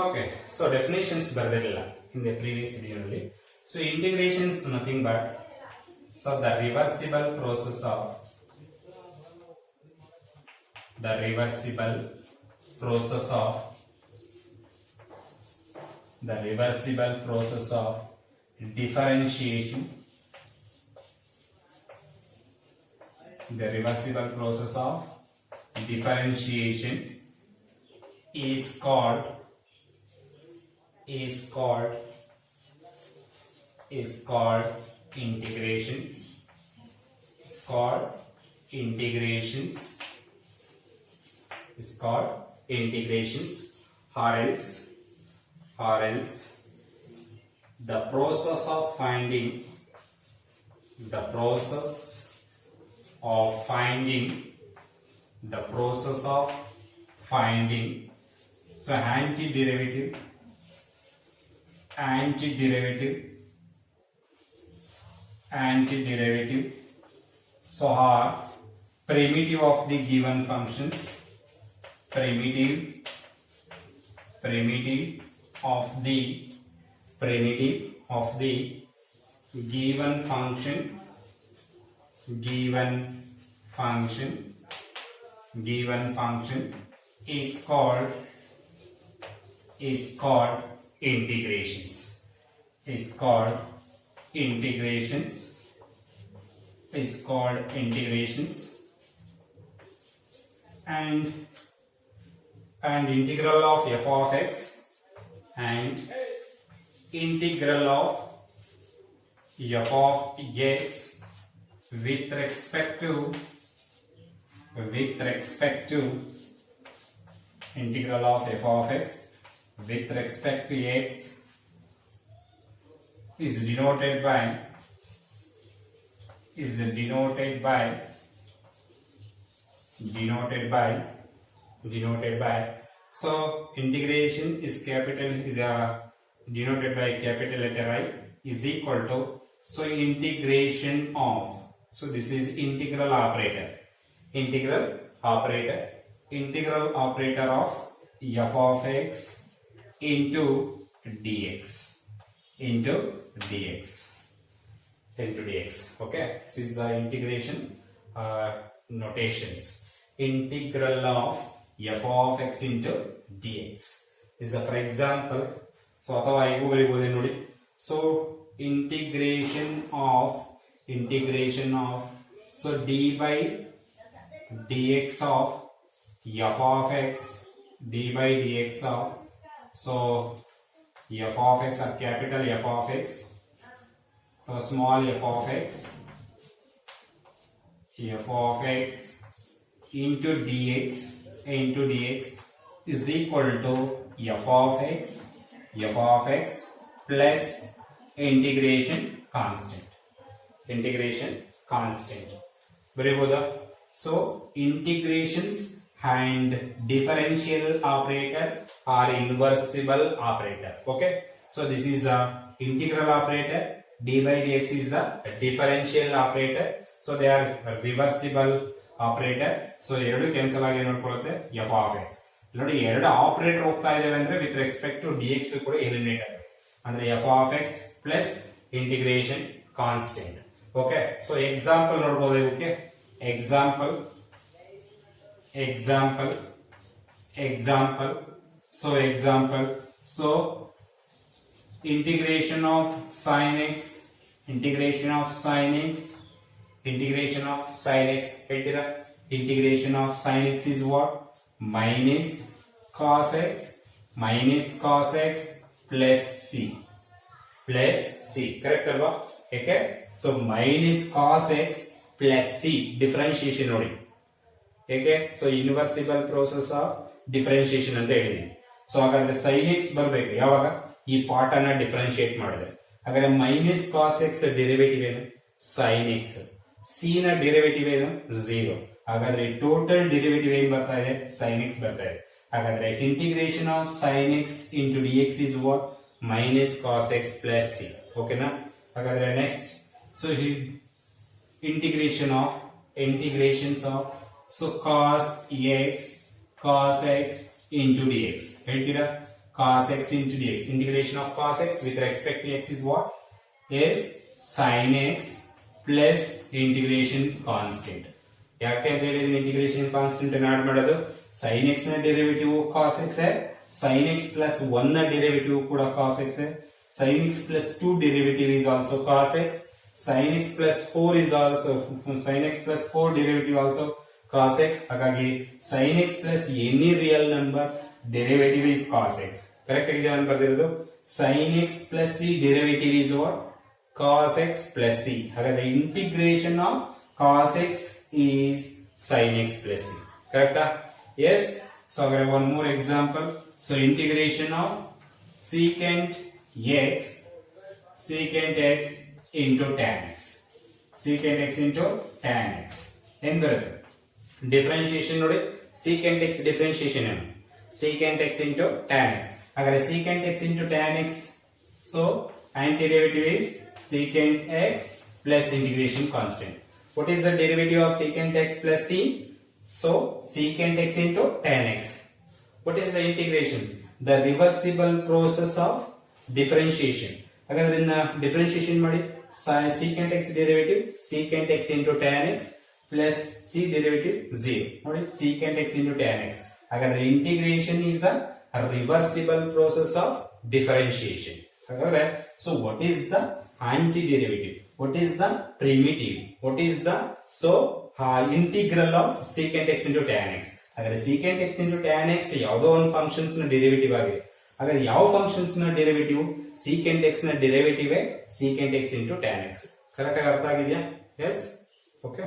Okay, so definitions ಬರ್ದಿರಲಿಲ್ಲ in the previous video ನಲ್ಲಿ. So integration is nothing but the reversible process of differentiation. The reversible process of differentiation is called integrations. Is called integrations, or else the process of finding so antiderivative so are primitive of the given functions, primitive of the given function is called integrations. And integral of f of x and integral of f of x with respect to integral of f of x with respect to x is denoted by so integration is denoted by capital letter I is equal to so integration of so this is integral operator of f of x into dx. Okay, this is the integration notations. Integral of f of x into dx is for example so ಅಥವಾ ಇವು ಬರೀಬಹುದು ನೋಡಿ so integration of so d by dx of f of x of so f of x or capital F of x so small f of x into dx is equal to f of x plus integration constant. ಬರೀಬಹುದಾ so integrations and differential operator are inversible operator. Okay, so this is a integral operator, d by dx is the differential operator, so they are reversible operator. so ಎರಡು cancel ಆಗಿ ನೋಡ್ಕೊಳ್ಳುತ್ತೆ f of x ನೋಡಿ ಎರಡು operator ಹೋಗ್ತಾ ಇದಾವೆ ಅಂದ್ರೆ with respect to dx ಕೂಡ eliminate ಆಗುತ್ತೆ ಅಂದ್ರೆ f of x plus integration constant. Okay, so example ನೋಡಬಹುದು ಇದಕ್ಕೆ example so integration of sin x ಹೇಳ್ತೀರಾ integration of sin x is what minus cos x plus c correct ಅಲ್ವಾ ಯಾಕೆ so minus cos x plus c differentiation ನೋಡಿ ಏಕೆ so ಇನ್ವರ್ಸಿಬಲ್ process of differentiation ಅಂತ ಹೇಳಿದೀನಿ. So ಹಾಗಾದ್ರೆ sin x ಬರಬೇಕು ಯಾವಾಗ ಈ ಪಾರ್ಟ್ ಅನ್ನ ಡಿಫರೆನ್ಶಿಯೇಟ್ ಮಾಡಿದ್ರೆ. ಹಾಗಾದ್ರೆ ಮೈನಸ್ ಕಾಸ್ ಎಕ್ಸ್ ಡೆರಿವೇಟಿವ್ ಏನು sin x, c ನ ಡೆರಿವೇಟಿವ್ ಏನು 0. ಹಾಗಾದ್ರೆ ಟೋಟಲ್ ಡೆರಿವೇಟಿವ್ ಏನು ಬರ್ತಾ ಇದೆ sin x ಬರ್ತಾ ಇದೆ. ಹಾಗಾದ್ರೆ integration of sin x into dx is what minus cos x plus c. ಓಕೆನಾ. ಹಾಗಾದ್ರೆ next so integrations of so cos x into dx ಹೇಳ್ತೀರಾ cos x into dx. Integration of cos x with respect to x is what? Is sin x plus integration constant. ಯಾಕೆ ಅಂತ ಹೇಳಿದ್ರೆ integration constant ಅನ್ನು add ಮಾಡೋದು sin x ನ derivative cos x है, sin x plus 1 ನ derivative ಕೂಡ cos x है, sin x plus 2 derivative is also cos x, sin x plus 4 is also sin x plus 4 derivative also cos x. ಹಾಗಾಗಿ sin x plus any real number derivative is cos x. Correct ಆಗಿದೆ ನಾನು ಬರೆದಿರೋದು. sin x plus c derivative is what? cos x plus c. ಹಾಗಾದ್ರೆ integration of cos x is sin x plus c. Correct? Yes. So one more example. So integration of secant x into tan x. Secant x into tan x. ಏನು ಬರುತ್ತೆ? Differentiation ನೋಡಿ. secant x differentiation ಏನು? secant x into tan x. ಹಾಗಾದ್ರೆ secant x into tan x. So antiderivative is secant x plus integration constant. What is the derivative of secant x plus c? So secant x into tan x. What is the integration? The reversible process of differentiation. ಹಾಗಾದ್ರೆ ಇನ್ನ differentiation ಮಾಡಿ secant x derivative secant x into tan x plus c derivative 0. ನೋಡಿ secant x into tan x. ಹಾಗಾದ್ರೆ integration is the reversible process of differentiation. ಹಾಗಾದ್ರೆ so what is the antiderivative? What is the primitive? What is the integral of secant x into tan x? ಹಾಗಾದ್ರೆ secant x into tan x ಯಾವುದೋ ಒಂದು functions ನ derivative ಆಗಿದೆ. ಹಾಗಾದ್ರೆ ಯಾವ functions ನ derivative? secant x ನ derivative secant x into tan x. Correct ಆಗಿ ಅರ್ಥ ಆಗಿದೆಯಾ? ಎಸ್. ಓಕೆ.